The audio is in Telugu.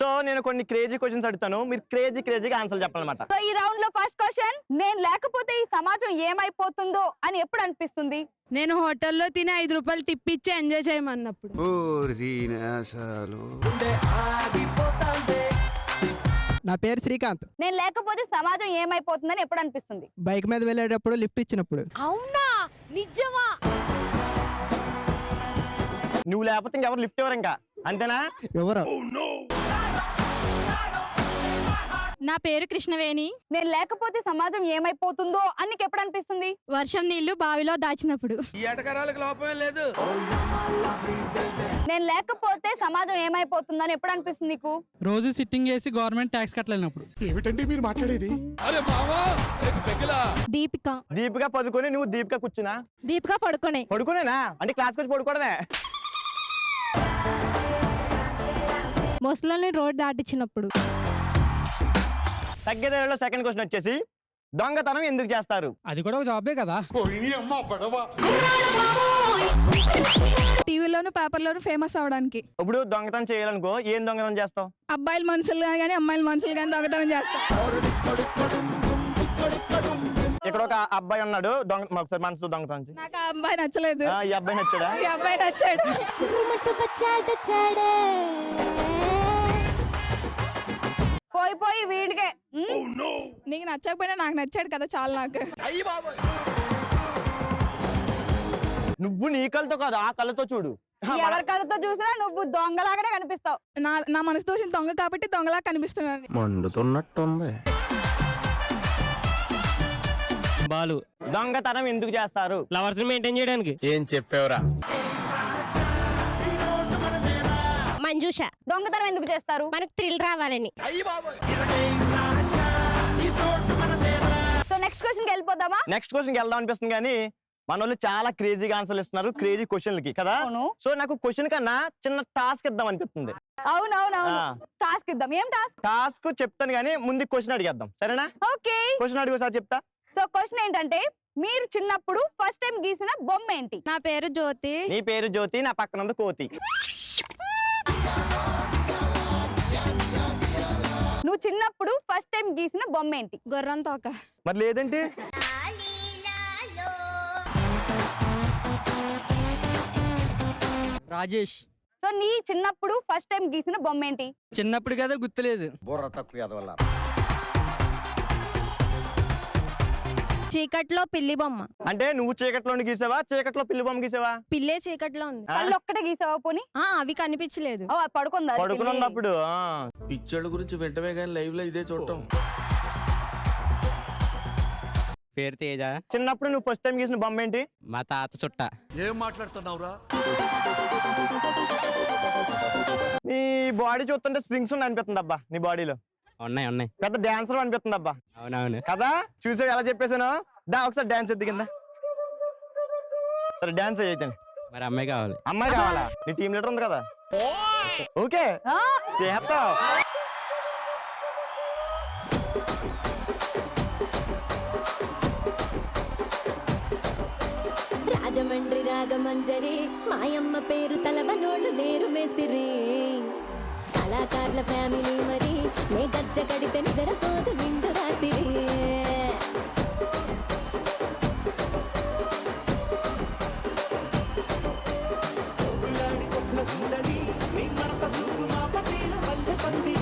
సో నేను కొన్ని క్రేజీ క్వశ్చన్స్ అడుగుతాను, మీరు క్రేజీగా ఆన్సర్ చెప్పాలన్నమాట. సో ఈ రౌండ్ లో ఫస్ట్ క్వశ్చన్, నేను లేకపోతే ఈ సమాజం ఏమైపోతుందో అని ఎప్పుడు అనిపిస్తుంది? నేను హోటల్లో తిని 5 రూపాయలు టిప్ ఇచ్చి ఎంజాయ్ చేయమన్నప్పుడు. నా పేరు శ్రీకాంత్. నేను లేకపోతే సమాజం ఏమైపోతుందని ఎప్పుడు అనిపిస్తుంది? బైక్ మీద వెళ్ళేటప్పుడు లిఫ్ట్ ఇచ్చినప్పుడు. అవునా, నిజమా? నువ్వు లేకపోతే ఇంకెవరు లిఫ్ట్ ఇవ్వరు ఇంకా, అంతేనా? ఎవరు? నా పేరు కృష్ణవేణి. నేను లేకపోతే సమాజం ఏమైపోతుందో అని నీకు ఎప్పుడు అనిపిస్తుంది? వర్షం నీళ్లు బావిలో దాచినప్పుడు. నేను లేకపోతే సమాజం ఏమైపోతుందని ఎప్పుడు అనిపిస్తుంది నీకు? రోజు సిట్టింగ్ చేసి గవర్నమెంట్ ట్యాక్స్ కట్టలేనప్పుడు. ఏమిటండి మీరు మాట్లాడేది? దీపిక పడుకొని, నువ్వు దీపిక కూర్చున్నా? దీపిక పడుకునేనా అంటే క్లాస్కి వచ్చి పడుకోవడమే. ముసలిని రోడ్ దాటించినప్పుడు. తగ్గేదేలో సెకండ్ క్వశ్చన్ వచ్చేసి, దొంగతనం ఎందుకు చేస్తారు? అది కూడా ఒక జాబే కదా. టీవీలోను పేపర్లోను ఫేమస్ అవడానికి. ఇప్పుడు దొంగతనం చేయాలనుకో, ఏం దొంగతనం చేస్తావు? అబ్బాయిల మనుషులు కానీ అమ్మాయిల మనుషులు కానీ దొంగతనం చేస్తాం. ఇక్కడ ఒక అబ్బాయి ఉన్నాడు, మనసు దొంగతనం. నాకు ఆ అబ్బాయి నచ్చలేదు. ఈ అబ్బాయి నచ్చాడా? ఈ అబ్బాయి నచ్చాడు. పోయి వీడికే. నీకు నచ్చకపోయినా నాకు నచ్చాడు కదా, చాలా నాకు. నువ్వు నీ కళ్ళతో కాదు, ఆ కళ్ళతో చూడు. ఎవరి కళ్ళతో చూసినా నువ్వు దొంగలాగానే కనిపిస్తావు. నా మనసు దోషం దొంగ కాబట్టి దొంగలా కనిపిస్తున్నాను. మండుతున్నట్టుంది. బాలు, దొంగతనం ఎందుకు చేస్తారు? లవర్స్ మెయింటైన్ చేయడానికి. ఏం చెప్పావురా? మంజుష, దొంగతనం ఎందుకు చేస్తారు? మనకు థ్రిల్ రావాలని. సో నెక్స్ట్ క్వశ్చన్ కి వెళ్ళిపోదామా? నెక్స్ట్ క్వశ్చన్ కి వెళ్దాం అనిపిస్తుంది, కానీ మన వాళ్ళు చాలా క్రేజీగా ఆన్సర్లు ఇస్తున్నారు, క్రేజీ క్వశ్చన్లకి కదా. సో నాకు క్వశ్చన్ కన్నా చిన్న టాస్క్ ఇద్దాం అనిపిస్తుంది. అవునవునవును, టాస్క్ ఇద్దాం. ఏం టాస్క్? టాస్క్ చెప్తాను కానీ ముందు క్వశ్చన్ అడిగేద్దాం, సరేనా? ఓకే, క్వశ్చన్ అడిగి సార్ చెప్తా. సో క్వశ్చన్ ఏంటంటే, మీరు చిన్నప్పుడు ఫస్ట్ టైం గీసిన బొమ్మ ఏంటి? నా పేరు జ్యోతి. నీ పేరు జ్యోతి, నా పక్కన ఉంది కోతి. నువ్వు చిన్నప్పుడు ఫస్ట్ టైం గీసిన బొమ్మ ఏంటి? గుర్రం తోక. మరి లేదంటే రాజేష్. సో నీ చిన్నప్పుడు ఫస్ట్ టైం గీసిన బొమ్మ ఏంటి? చిన్నప్పుడు కదా గుర్తులేదు. బుర్ర తక్కువ ఎదవల్ల. చీకట్లో పిల్లి బొమ్మ. అంటే నువ్వు చీకట్లో గీసావా, చీకట్లో పిల్లి బొమ్మ గీసావా? పిల్లే చీకట్లో ఉంది. కళ్ళు ఒక్కటే గీసావా పోనీ? అవి కనిపించలేదు. ఓ, పడుకుందా? పడుకున్నప్పుడు. పిచ్చోళ్ళ గురించి వెంటనే కానీ లైవ్ లో ఇదే చూడటం. పేరు తేజ. చిన్నప్పుడు నువ్వు ఫస్ట్ టైం గీసిన బొమ్మ ఏంటి? మా తాత చుట్ట. ఏం మాట్లాడుతున్నావురా? నీ బాడీ చూస్తుంటే స్ప్రింగ్స్ ఉన్నాయి అనిపిస్తుంది అబ్బా, నీ బాడీలో ఉన్నాయి. పెద్ద డాన్సర్ అనిపిస్తుంది అబ్బా. అవునవును కదా, చూసే ఎలా చెప్పేసాను. ఒకసారి డాన్స్ ఎద్దు కింద. సరే డాన్స్ అయితే. మరి అమ్మాయి కావాలి. అమ్మాయి కావాలా? నీ టీం లీడర్ ఉంది కదా. ఓకే, చేస్తావు. రాజమండ్రి రాగమంజరి మాయమ్మ పేరు తలవనోళ్ళు లేరు మేస్తిరి కళాకారుల ఫ్యామిలీ మరి నే గజ్జ కడితే నిద్రపోదు నిండు రాత్రి సుందరి నీ మడత సుంకు మా పటేల వల్ల పందిరి